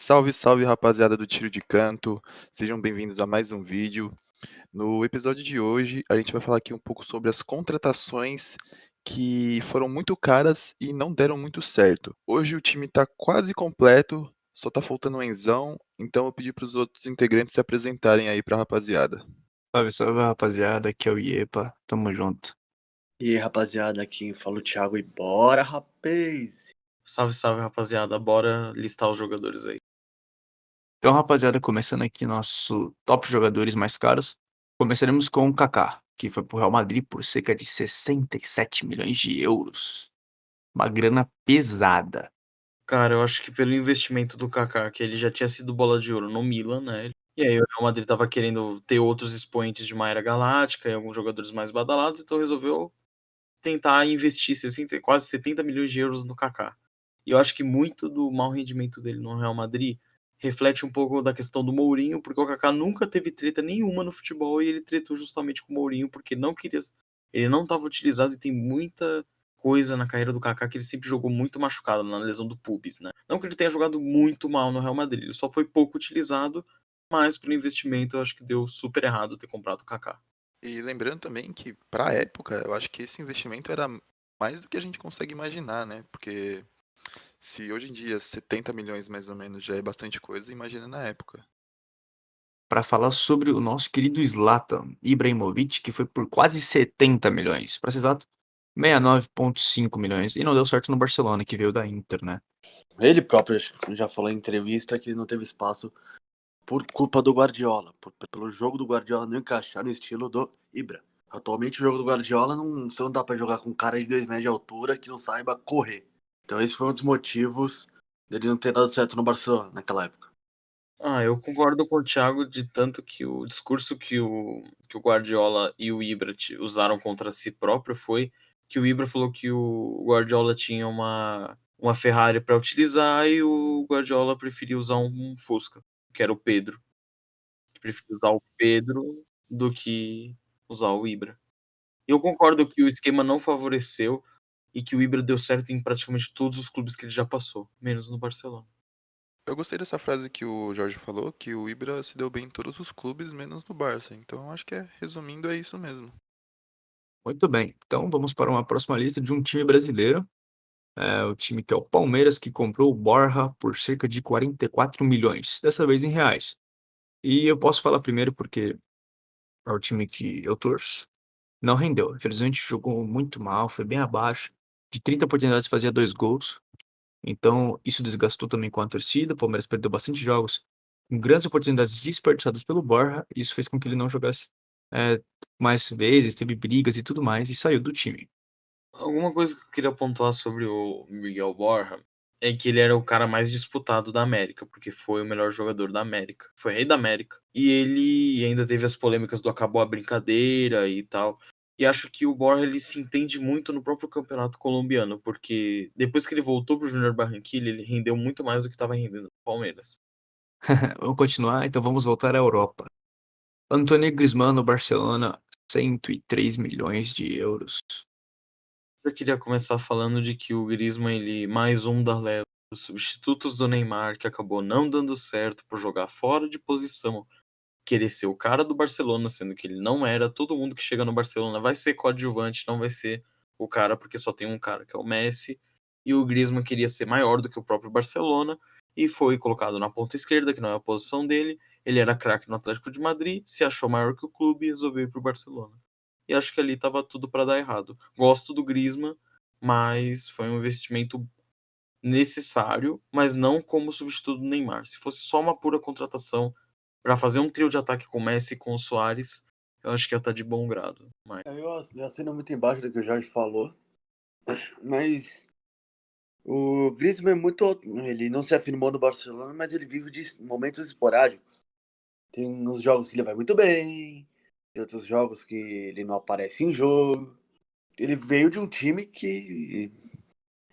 Salve, salve rapaziada do Tiro de Canto, sejam bem-vindos a mais um vídeo. No episódio de hoje, a gente vai falar aqui um pouco sobre as contratações que foram muito caras e não deram muito certo. Hoje o time tá quase completo, só tá faltando o Enzão, então eu pedi para os outros integrantes se apresentarem aí pra rapaziada. Salve, salve, rapaziada. Aqui é o Iepa. Tamo junto. E aí, rapaziada, aqui fala o Thiago e bora, rapaz! Salve, salve, rapaziada. Bora listar os jogadores aí. Então, rapaziada, começando aqui nosso top jogadores mais caros. Começaremos com o Kaká, que foi pro Real Madrid por cerca de 67 milhões de euros. Uma grana pesada. Cara, eu acho que pelo investimento do Kaká, que ele já tinha sido bola de ouro no Milan, né? E aí o Real Madrid tava querendo ter outros expoentes de uma era galáctica e alguns jogadores mais badalados, então resolveu tentar investir quase 70 milhões de euros no Kaká. E eu acho que muito do mau rendimento dele no Real Madrid reflete um pouco da questão do Mourinho, porque o Kaká nunca teve treta nenhuma no futebol e ele tretou justamente com o Mourinho porque não queria, ele não estava utilizado e tem muita coisa na carreira do Kaká que ele sempre jogou muito machucado na lesão do pubis, né? Não que ele tenha jogado muito mal no Real Madrid, ele só foi pouco utilizado, mas pro investimento eu acho que deu super errado ter comprado o Kaká. E lembrando também que pra época, eu acho que esse investimento era mais do que a gente consegue imaginar, né? Porque se hoje em dia 70 milhões mais ou menos já é bastante coisa, imagina na época. Para falar sobre o nosso querido Zlatan Ibrahimovic, que foi por quase 70 milhões. Para ser exato, 69,5 milhões. E não deu certo no Barcelona, que veio da Inter, né? Ele próprio já falou em entrevista que ele não teve espaço por culpa do Guardiola, pelo jogo do Guardiola não encaixar no estilo do Ibra. Atualmente o jogo do Guardiola você não dá pra jogar com um cara de 2 metros de altura que não saiba correr. Então esse foi um dos motivos dele não ter dado certo no Barcelona naquela época. Eu concordo com o Thiago de tanto que o discurso que o Guardiola e o Ibra usaram contra si próprio foi que o Ibra falou que o Guardiola tinha uma Ferrari para utilizar e o Guardiola preferia usar um Fusca, que era o Pedro. Preferia usar o Pedro do que usar o Ibra. E eu concordo que o esquema não favoreceu e que o Ibra deu certo em praticamente todos os clubes que ele já passou, menos no Barcelona. Eu gostei dessa frase que o Jorge falou, que o Ibra se deu bem em todos os clubes, menos no Barça. Então eu acho que resumindo, é isso mesmo. Muito bem. Então vamos para uma próxima lista de um time brasileiro. O time que é o Palmeiras, que comprou o Borja por cerca de 44 milhões, dessa vez em reais. E eu posso falar primeiro porque é o time que eu torço. Não rendeu. Infelizmente jogou muito mal, foi bem abaixo. De 30 oportunidades fazia 2 gols. Então isso desgastou também com a torcida. O Palmeiras perdeu bastante jogos com grandes oportunidades desperdiçadas pelo Borja. Isso fez com que ele não jogasse mais vezes, teve brigas e tudo mais, e saiu do time. Alguma coisa que eu queria pontuar sobre o Miguel Borja é que ele era o cara mais disputado da América, porque foi o melhor jogador da América, foi rei da América. E ele ainda teve as polêmicas do acabou a brincadeira e tal. E acho que o Borja ele se entende muito no próprio campeonato colombiano, porque depois que ele voltou pro Júnior Barranquilla, ele rendeu muito mais do que estava rendendo no Palmeiras. Vamos continuar, então vamos voltar à Europa. Antoine Griezmann no Barcelona, 103 milhões de euros. Eu queria começar falando de que o Griezmann, ele mais um da leva dos substitutos do Neymar, que acabou não dando certo por jogar fora de posição, querer ser o cara do Barcelona, sendo que ele não era. Todo mundo que chega no Barcelona vai ser coadjuvante, não vai ser o cara, porque só tem um cara, que é o Messi. E o Griezmann queria ser maior do que o próprio Barcelona e foi colocado na ponta esquerda, que não é a posição dele. Ele era craque no Atlético de Madrid, se achou maior que o clube e resolveu ir pro Barcelona. E acho que ali estava tudo para dar errado. Gosto do Griezmann, mas foi um investimento necessário, mas não como substituto do Neymar. Se fosse só uma pura contratação para fazer um trio de ataque com o Messi e com o Suárez, eu acho que ia estar de bom grado. Mas Eu assino muito embaixo do que o Jorge falou, mas o Griezmann é muito. Ele não se afirmou no Barcelona, mas ele vive de momentos esporádicos. Tem uns jogos que ele vai muito bem, tem outros jogos que ele não aparece em jogo. Ele veio de um time que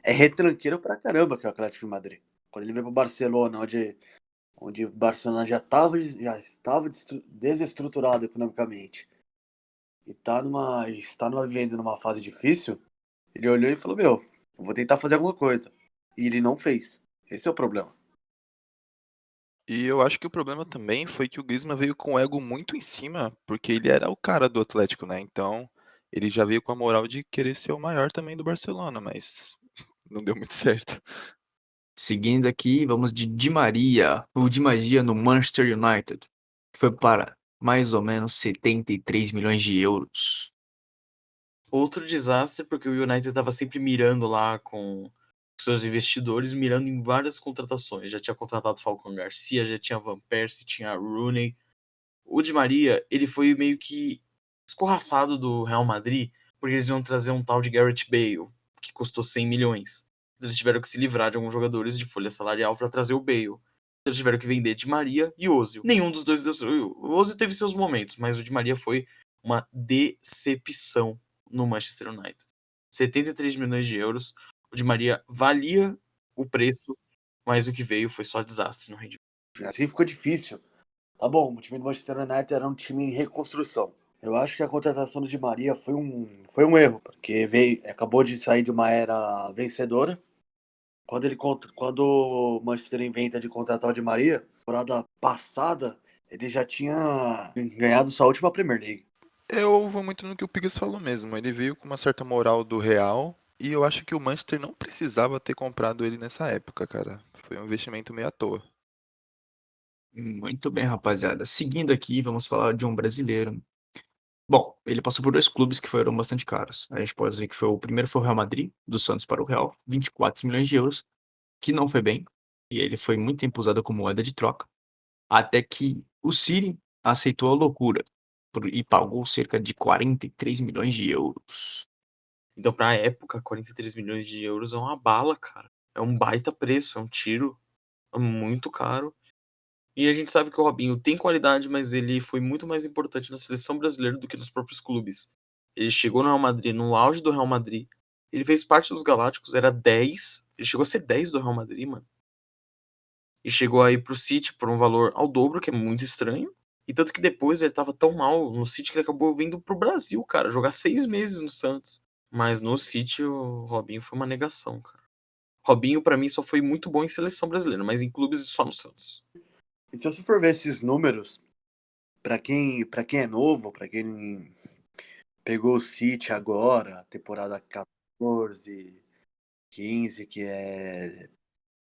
é retranqueiro pra caramba, que é o Atlético de Madrid. Quando ele veio pro Barcelona, onde o Barcelona já estava desestruturado economicamente e está vivendo numa fase difícil, ele olhou e falou: Meu, eu vou tentar fazer alguma coisa. E ele não fez. Esse é o problema. E eu acho que o problema também foi que o Griezmann veio com o ego muito em cima, porque ele era o cara do Atlético, né, então ele já veio com a moral de querer ser o maior também do Barcelona, mas não deu muito certo. Seguindo aqui, vamos de Di Maria, o Di Maria no Manchester United, que foi para mais ou menos 73 milhões de euros. Outro desastre, porque o United estava sempre mirando lá com seus investidores, mirando em várias contratações. Já tinha contratado Falcão Garcia, já tinha Van Persie, tinha Rooney. O Di Maria, ele foi meio que escorraçado do Real Madrid, porque eles iam trazer um tal de Gareth Bale, que custou 100 milhões. Então eles tiveram que se livrar de alguns jogadores de folha salarial para trazer o Bale. Eles tiveram que vender Di Maria e Ozil. Nenhum dos dois deu certo. O Ozil teve seus momentos, mas o Di Maria foi uma decepção no Manchester United. 73 milhões de euros. O Di Maria valia o preço, mas o que veio foi só desastre no rendimento. Assim ficou difícil. Tá bom, o time do Manchester United era um time em reconstrução. Eu acho que a contratação do Di Maria foi um erro, porque acabou de sair de uma era vencedora. Quando o Manchester inventa de contratar o Di Maria, temporada passada, ele já tinha ganhado sua última Premier League. Eu vou muito no que o Pigas falou mesmo, ele veio com uma certa moral do Real, e eu acho que o Manchester não precisava ter comprado ele nessa época, cara. Foi um investimento meio à toa. Muito bem, rapaziada. Seguindo aqui, vamos falar de um brasileiro. Bom, ele passou por 2 clubes que foram bastante caros. A gente pode dizer que o primeiro foi o Real Madrid, do Santos para o Real, 24 milhões de euros, que não foi bem, e ele foi muito tempo usado como moeda de troca, até que o City aceitou a loucura e pagou cerca de 43 milhões de euros. Então, pra época, 43 milhões de euros é uma bala, cara. É um baita preço, é um tiro. É muito caro. E a gente sabe que o Robinho tem qualidade, mas ele foi muito mais importante na seleção brasileira do que nos próprios clubes. Ele chegou no Real Madrid, no auge do Real Madrid. Ele fez parte dos Galácticos, era 10. Ele chegou a ser 10 do Real Madrid, mano. E chegou aí pro City por um valor ao dobro, que é muito estranho. E tanto que depois ele tava tão mal no City que ele acabou vindo pro Brasil, cara, jogar 6 meses no Santos. Mas no City o Robinho foi uma negação, cara. Robinho, pra mim, só foi muito bom em seleção brasileira, mas em clubes só no Santos. E se você for ver esses números, para quem é novo, para quem pegou o City agora, temporada 14, 15,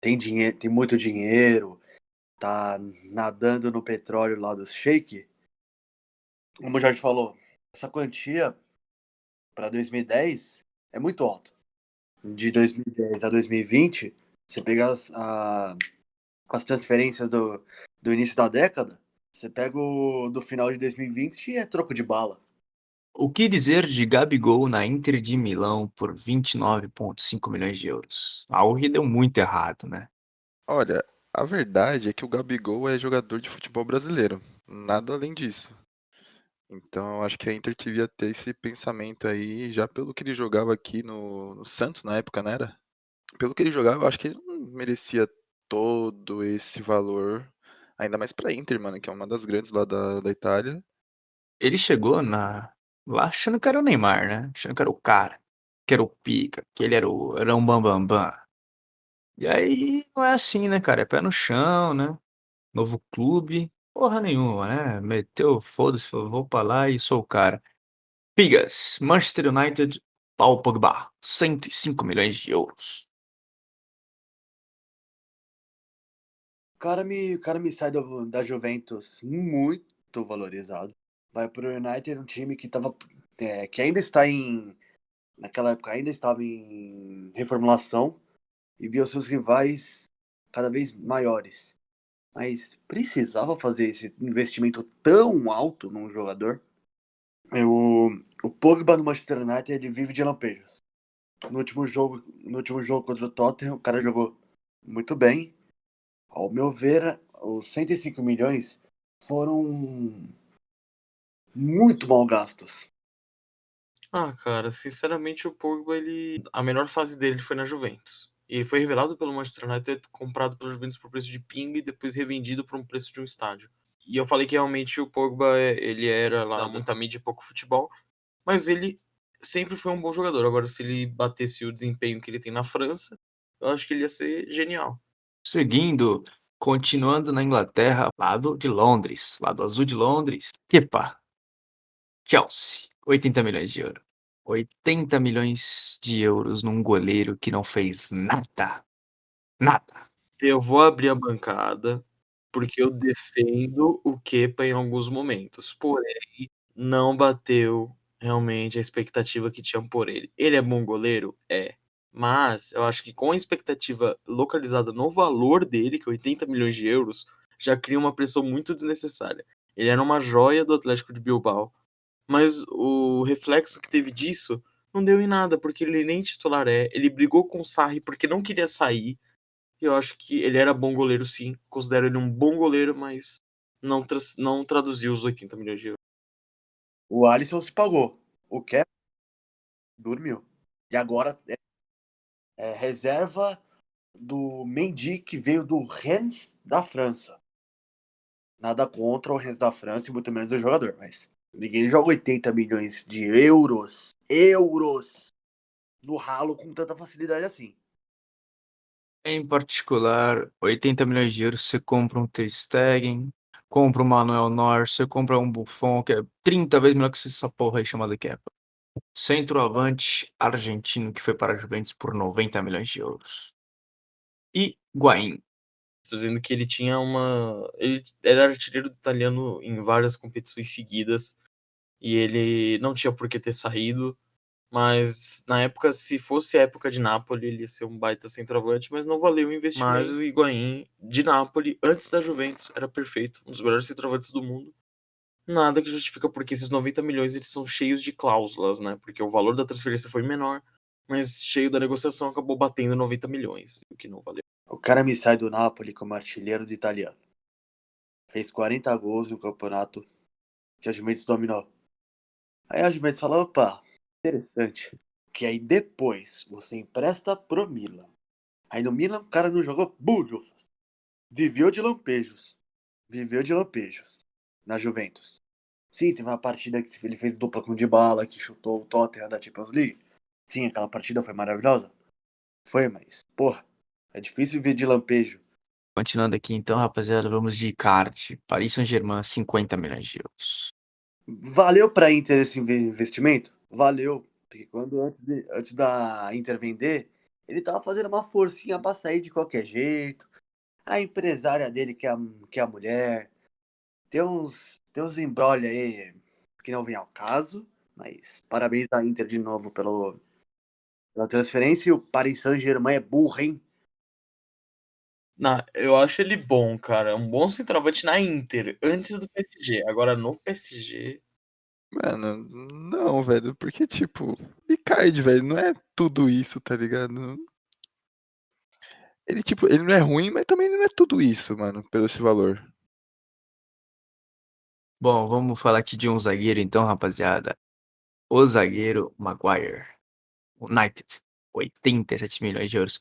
tem dinheiro, tem muito dinheiro, tá nadando no petróleo lá dos Sheik. Como o Jorge falou, essa quantia para 2010 é muito alta. De 2010 a 2020, você pegar as transferências do início da década, você pega o do final de 2020 e é troco de bala. O que dizer de Gabigol na Inter de Milão por 29,5 milhões de euros? Algo que deu muito errado, né? Olha, a verdade é que o Gabigol é jogador de futebol brasileiro, nada além disso. Então, eu acho que a Inter devia ter esse pensamento aí, já pelo que ele jogava aqui no Santos na época, não era? Pelo que ele jogava, eu acho que ele não merecia todo esse valor, ainda mais pra Inter, mano, que é uma das grandes lá da Itália. Ele chegou lá achando que era o Neymar, né? Achando que era o cara, que era o pica, que ele era um bambambam. Bam, bam. E aí não é assim, né, cara? É pé no chão, né? Novo clube, porra nenhuma, né? Meteu, foda-se, vou pra lá e sou o cara. Pigas, Manchester United, Paul Pogba, 105 milhões de euros. O cara me sai da Juventus muito valorizado. Vai pro United, um time que ainda está naquela época ainda estava em reformulação e via os seus rivais cada vez maiores. Mas precisava fazer esse investimento tão alto num jogador? O Pogba no Manchester United, ele vive de lampejos. No último jogo contra o Tottenham, o cara jogou muito bem. Ao meu ver, os 105 milhões foram muito mal gastos. Ah, cara, sinceramente o Pogba, a melhor fase dele foi na Juventus. E ele foi revelado pelo Manchester United, comprado pela Juventus por preço de pinga e depois revendido por um preço de um estádio. E eu falei que realmente o Pogba, ele era lá muita mídia e pouco futebol, mas ele sempre foi um bom jogador. Agora, se ele batesse o desempenho que ele tem na França, eu acho que ele ia ser genial. Seguindo, Continuando na Inglaterra, lado de Londres, lado azul de Londres. Kepa, Chelsea, 80 milhões de euros. 80 milhões de euros num goleiro que não fez nada. Nada. Eu vou abrir a bancada, porque eu defendo o Kepa em alguns momentos, porém, não bateu realmente a expectativa que tinham por ele. Ele é bom goleiro? É. Mas eu acho que com a expectativa localizada no valor dele, que é 80 milhões de euros, já cria uma pressão muito desnecessária. Ele era uma joia do Atlético de Bilbao, mas o reflexo que teve disso não deu em nada, porque ele nem titular é. Ele brigou com o Sarri porque não queria sair. Eu acho que ele era bom goleiro, sim. Considero ele um bom goleiro, mas não traduziu os 80 milhões de euros. O Alisson se pagou. O Kepa dormiu. E agora é reserva do Mendy, que veio do Rennes da França. Nada contra o Rennes da França e muito menos o jogador, mas ninguém joga 80 milhões de euros no ralo com tanta facilidade assim. Em particular, 80 milhões de euros, você compra um Ter Stegen, compra um Manuel Neuer, você compra um Buffon, que é 30 vezes melhor que essa porra aí chamada Kepa. Centroavante argentino que foi para a Juventus por 90 milhões de euros. Higuaín. Estou dizendo que ele tinha uma. Ele era artilheiro do italiano em várias competições seguidas. E ele não tinha por que ter saído. Mas na época, se fosse a época de Napoli, ele ia ser um baita centroavante, mas não valeu o investimento. Mas o Higuaín de Napoli, antes da Juventus, era perfeito. Um dos melhores centroavantes do mundo. Nada que justifica porque esses 90 milhões eles são cheios de cláusulas, né? Porque o valor da transferência foi menor, mas cheio da negociação acabou batendo 90 milhões, o que não valeu. O cara me sai do Napoli como artilheiro do italiano. Fez 40 gols no campeonato que a Juventus dominou. Aí a Juventus fala, opa, interessante. Que aí depois você empresta pro Milan. Aí no Milan o cara não jogou bulhufas. Viveu de lampejos. Viveu de lampejos. Na Juventus. Sim, teve uma partida que ele fez dupla com o Dybala, que chutou o Tottenham da Champions League. Sim, aquela partida foi maravilhosa. Foi, mas, porra, é difícil viver de lampejo. Continuando aqui então, rapaziada, vamos de Icardi. Paris Saint-Germain, 50 milhões de euros. Valeu pra Inter esse investimento? Valeu. Porque quando antes da Inter vender, ele tava fazendo uma forcinha pra sair de qualquer jeito. A empresária dele, que é a mulher. Tem uns embrolho aí que não vem ao caso. Mas parabéns à Inter de novo pela transferência. E o Paris Saint-Germain é burro, hein? Não, eu acho ele bom, cara. É um bom centroavante na Inter, antes do PSG. Agora no PSG. Mano, não, velho, porque, tipo, Icardi, velho, não é tudo isso, tá ligado? Ele, tipo, ele não é ruim, mas também não é tudo isso, mano, pelo esse valor. Bom, vamos falar aqui de um zagueiro então, rapaziada. O zagueiro Maguire. United, 87 milhões de euros.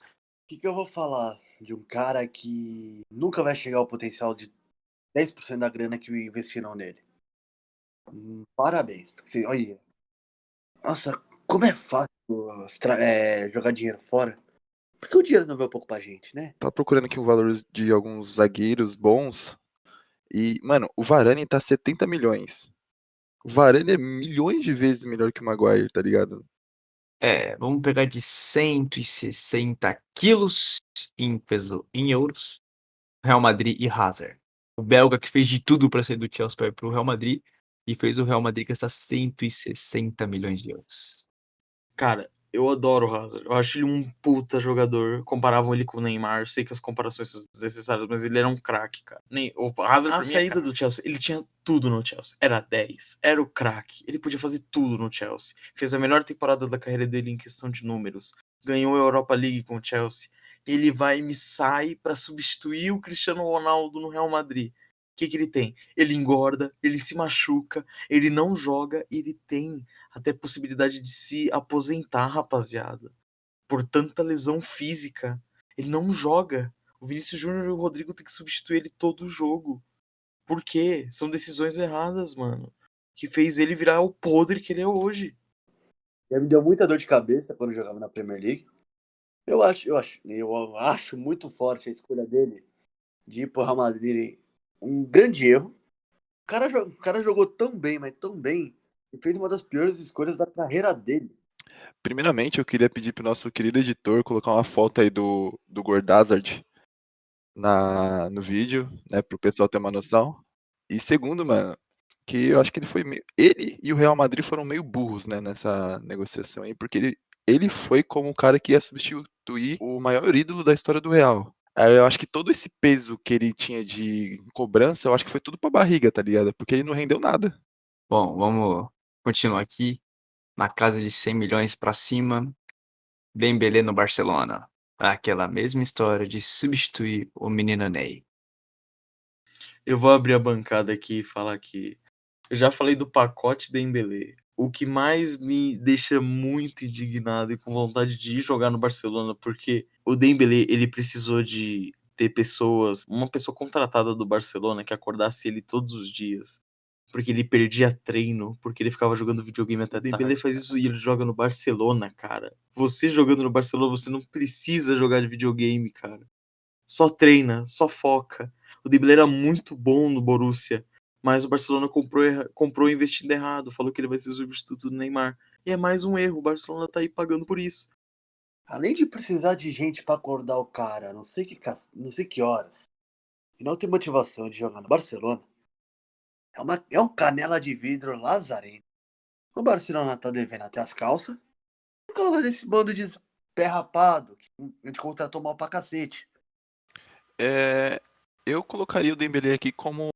O que eu vou falar de um cara que nunca vai chegar ao potencial de 10% da grana que investiram nele? Parabéns. Porque, olha, nossa, como é fácil jogar dinheiro fora. Porque o dinheiro não veio pouco pra gente, né? Tava procurando aqui o valor de alguns zagueiros bons. E, mano, o Varane tá 70 milhões. O Varane é milhões de vezes melhor que o Maguire, tá ligado? Vamos pegar de 160 quilos em peso em euros. Real Madrid e Hazard. O belga que fez de tudo para sair do Chelsea para ir pro Real Madrid e fez o Real Madrid gastar 160 milhões de euros. Cara, eu adoro o Hazard. Eu acho ele um puta jogador. Comparavam ele com o Neymar. Eu sei que as comparações são desnecessárias, mas ele era um craque, cara. O Hazard, a saída do Chelsea, ele tinha tudo no Chelsea. Era 10, era o craque. Ele podia fazer tudo no Chelsea. Fez a melhor temporada da carreira dele em questão de números. Ganhou a Europa League com o Chelsea. Ele vai e me sai pra substituir o Cristiano Ronaldo no Real Madrid. O que ele tem? Ele engorda, ele se machuca, ele não joga, ele tem até possibilidade de se aposentar, rapaziada, por tanta lesão física. Ele não joga. O Vinícius Júnior e o Rodrigo têm que substituir ele todo jogo. Por quê? São decisões erradas, mano. Que fez ele virar o podre que ele é hoje. Ele me deu muita dor de cabeça quando eu jogava na Premier League. Eu acho muito forte a escolha dele de ir pro Real Madrid, um grande erro. O cara jogou tão bem, mas tão bem, e fez uma das piores escolhas da carreira dele. Primeiramente, eu queria pedir pro nosso querido editor colocar uma foto aí do Gordazard no vídeo, né, pro pessoal ter uma noção. E segundo, mano, que eu acho que ele e o Real Madrid foram meio burros, né, nessa negociação aí, porque ele foi como o cara que ia substituir o maior ídolo da história do Real. Aí eu acho que todo esse peso que ele tinha de cobrança, eu acho que foi tudo pra barriga, tá ligado? Porque ele não rendeu nada. Bom, vamos continuar aqui. Na casa de 100 milhões pra cima, Dembélé no Barcelona. Aquela mesma história de substituir o menino Ney. Eu vou abrir a bancada aqui e falar que eu já falei do pacote Dembélé. O que mais me deixa muito indignado e com vontade de ir jogar no Barcelona, porque o Dembélé, ele precisou de ter uma pessoa contratada do Barcelona que acordasse ele todos os dias, porque ele perdia treino, porque ele ficava jogando videogame até tarde. O Dembélé faz isso e ele joga no Barcelona, cara. Você jogando no Barcelona, você não precisa jogar de videogame, cara. Só treina, só foca. O Dembélé era muito bom no Borussia, mas o Barcelona comprou investindo errado, falou que ele vai ser o substituto do Neymar. E é mais um erro, o Barcelona tá aí pagando por isso. Além de precisar de gente pra acordar o cara, não sei que horas, e não ter motivação de jogar no Barcelona, é um canela de vidro lazarento. O Barcelona tá devendo até as calças por causa desse bando de pé rapado que a gente contratou mal pra cacete. Eu colocaria o Dembélé aqui como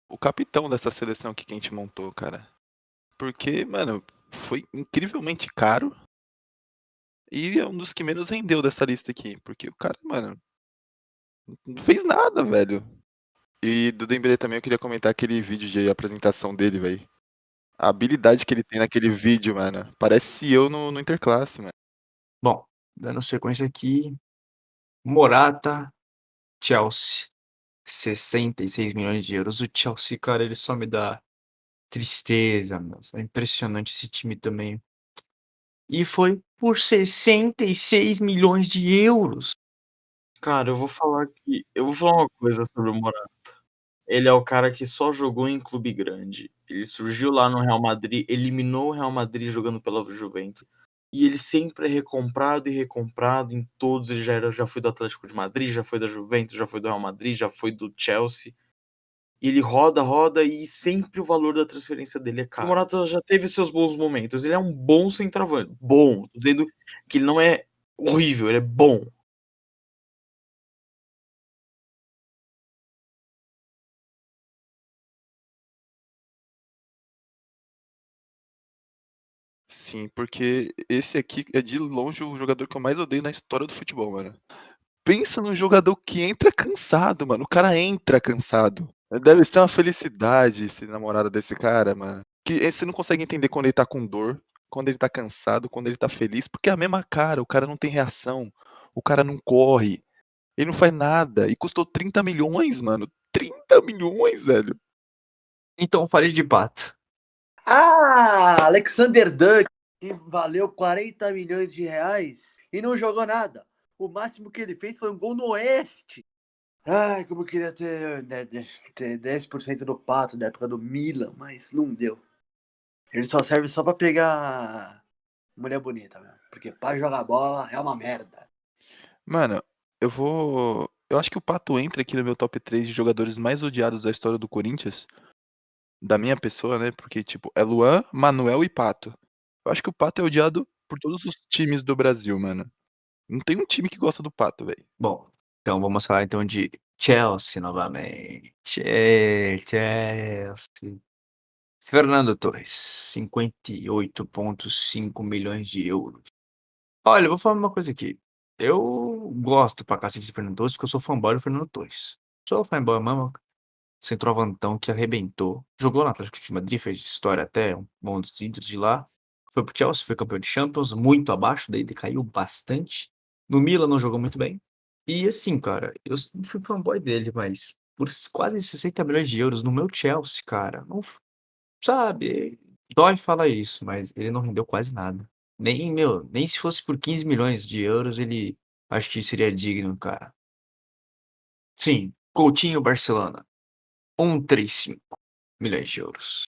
o capitão dessa seleção aqui que a gente montou, cara. Porque, mano, foi incrivelmente caro e é um dos que menos rendeu dessa lista aqui. Porque o cara, mano, não fez nada, velho. E do Dembélé também eu queria comentar aquele vídeo de apresentação dele, velho. A habilidade que ele tem naquele vídeo, mano. Parece eu no Interclasse, mano. Bom, dando sequência aqui, Morata, Chelsea. 66 milhões de euros. O Chelsea, cara, ele só me dá tristeza, meu. É impressionante esse time também. E foi por 66 milhões de euros. Cara, eu vou falar uma coisa sobre o Morata. Ele é o cara que só jogou em clube grande. Ele surgiu lá no Real Madrid, eliminou o Real Madrid jogando pela Juventus. E ele sempre é recomprado e recomprado em todos. Ele já foi do Atlético de Madrid, já foi da Juventus, já foi do Real Madrid, já foi do Chelsea. E ele roda, roda e sempre o valor da transferência dele é caro. O Morata já teve seus bons momentos. Ele é um bom centroavante. Bom. Tô dizendo que ele não é horrível, ele é bom. Sim, porque esse aqui é de longe o jogador que eu mais odeio na história do futebol, mano. Pensa num jogador que entra cansado, mano. O cara entra cansado. Deve ser uma felicidade ser namorada desse cara, mano. Que você não consegue entender quando ele tá com dor, quando ele tá cansado, quando ele tá feliz, porque é a mesma cara, o cara não tem reação, o cara não corre, ele não faz nada e custou 30 milhões, mano. 30 milhões, velho. Então, fale de Pato. Ah, Alexander Duck, que valeu 40 milhões de reais e não jogou nada. O máximo que ele fez foi um gol no Oeste. Ai, como eu queria ter 10% do Pato da época do Milan, mas não deu. Ele só serve só pra pegar mulher bonita, mesmo. Porque pra jogar bola é uma merda. Mano, eu acho que o Pato entra aqui no meu top 3 de jogadores mais odiados da história do Corinthians, da minha pessoa, né? Porque, tipo, é Luan, Manuel e Pato. Eu acho que o Pato é odiado por todos os times do Brasil, mano. Não tem um time que gosta do Pato, velho. Bom, então vamos falar então de Chelsea novamente. Chelsea. Fernando Torres, 58,5 milhões de euros. Olha, eu vou falar uma coisa aqui. Eu gosto pra cacete de Fernando Torres, porque eu sou fanboy do Fernando Torres. Sou fanboy mesmo, centroavantão que arrebentou. Jogou no Atlético de Madrid, fez história até, um dos ídolos de lá. Foi pro Chelsea, foi campeão de Champions, muito abaixo, daí decaiu bastante. No Milan não jogou muito bem. E assim, cara, eu sempre fui fanboy dele, mas por quase 60 milhões de euros no meu Chelsea, cara, não, sabe, dói falar isso, mas ele não rendeu quase nada. Nem se fosse por 15 milhões de euros, ele acho que seria digno, cara. Sim, Coutinho, Barcelona, 135 milhões de euros.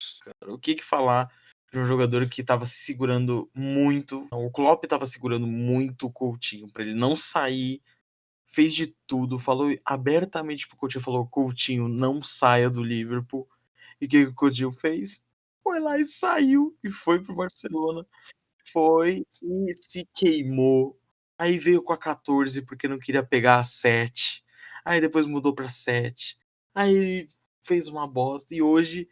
O que falar de um jogador que estava se segurando muito? O Klopp estava segurando muito o Coutinho para ele não sair, fez de tudo, falou abertamente pro Coutinho, falou: Coutinho, não saia do Liverpool. E o que o Coutinho fez? Foi lá e saiu e foi pro Barcelona. Foi e se queimou. Aí veio com a 14 porque não queria pegar a 7. Aí depois mudou pra 7. Aí fez uma bosta e hoje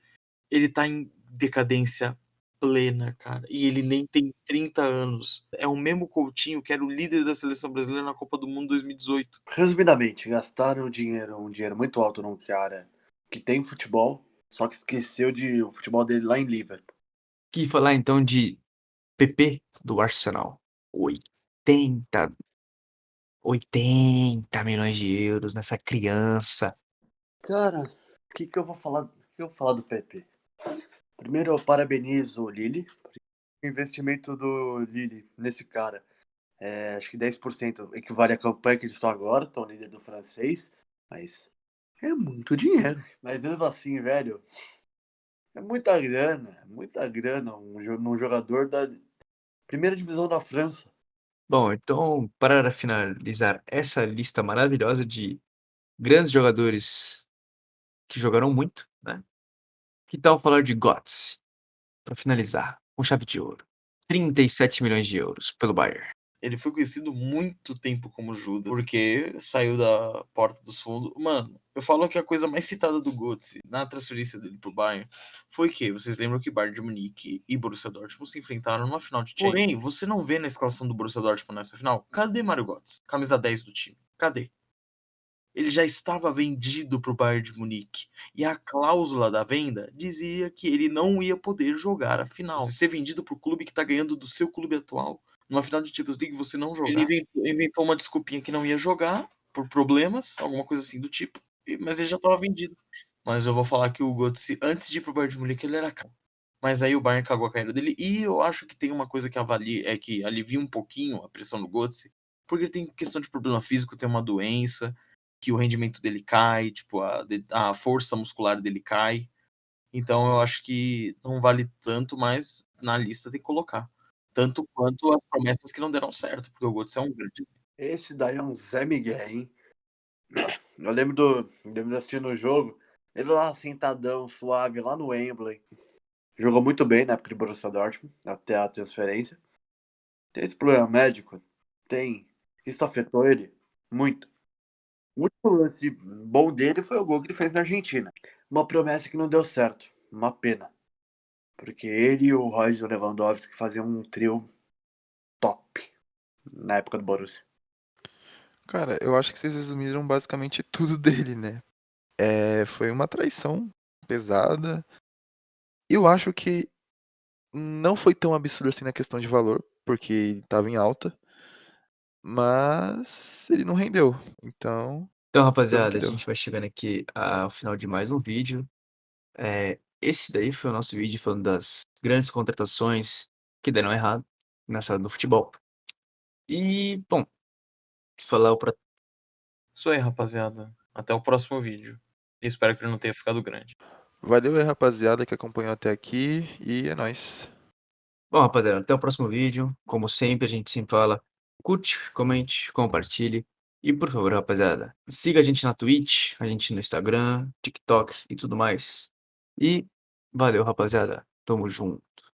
ele tá em decadência plena, cara. E ele nem tem 30 anos. É o mesmo Coutinho que era o líder da seleção brasileira na Copa do Mundo 2018. Resumidamente, gastaram um dinheiro muito alto num cara que tem futebol, só que esqueceu de o futebol dele lá em Liverpool. Que falar então de PP do Arsenal. 80 milhões de euros nessa criança. Cara, o que eu vou falar? O que eu vou falar do PP? Primeiro, eu parabenizo o Lille. O investimento do Lille nesse cara acho que 10% equivale à campanha que eles estão agora, estão líder do francês, mas é muito dinheiro. Mas mesmo assim, velho, é muita grana num jogador da primeira divisão da França. Bom, então, para finalizar essa lista maravilhosa de grandes jogadores que jogaram muito, né? Que tal falar de Götze? Para finalizar, com chave de ouro. 37 milhões de euros pelo Bayern. Ele foi conhecido muito tempo como Judas, porque saiu da porta dos fundos. Mano, eu falo que a coisa mais citada do Götze na transferência dele pro Bayern foi que vocês lembram que Bayern de Munique e Borussia Dortmund se enfrentaram numa final de Champions. Porém, você não vê na escalação do Borussia Dortmund nessa final? Cadê Mario Götze? Camisa 10 do time. Cadê? Ele já estava vendido pro Bayern de Munique. E a cláusula da venda dizia que ele não ia poder jogar a final. Você ser vendido pro clube que tá ganhando do seu clube atual, numa final de Champions League, você não jogar. Ele inventou uma desculpinha que não ia jogar por problemas, alguma coisa assim do tipo, mas ele já estava vendido. Mas eu vou falar que o Götze, antes de ir pro Bayern de Munique, ele era caro. Mas aí o Bayern cagou a carreira dele, e eu acho que tem uma coisa que que alivia um pouquinho a pressão do Götze, porque ele tem questão de problema físico, tem uma doença, que o rendimento dele cai, tipo, a força muscular dele cai. Então eu acho que não vale tanto, mas na lista tem que colocar. Tanto quanto as promessas que não deram certo, porque o Götze é um grande. Esse daí é um Zé Miguel, hein? Eu lembro de assistir no jogo, ele lá sentadão, suave, lá no Wembley. Jogou muito bem na época de Borussia Dortmund, até a transferência. Tem esse problema médico? Tem. Isso afetou ele? Muito. O último lance bom dele foi o gol que ele fez na Argentina. Uma promessa que não deu certo. Uma pena. Porque ele e o Royce Lewandowski faziam um trio top na época do Borussia. Cara, eu acho que vocês resumiram basicamente tudo dele, né? Foi uma traição pesada. Eu acho que não foi tão absurdo assim na questão de valor, porque ele tava em alta, mas ele não rendeu. Então, Então, deu no rapaziada, que a deu. gente vai chegando aqui ao final de mais um vídeo. Esse daí foi o nosso vídeo falando das grandes contratações que deram errado na história do futebol. E, bom, falar para Isso aí, rapaziada. Até o próximo vídeo. E espero que ele não tenha ficado grande. Valeu aí, rapaziada, que acompanhou até aqui, e é nóis. Bom, rapaziada, até o próximo vídeo. Como sempre, a gente sempre fala, curte, comente, compartilhe. E, por favor, rapaziada, siga a gente na Twitch, a gente no Instagram, TikTok e tudo mais. E valeu, rapaziada. Tamo junto.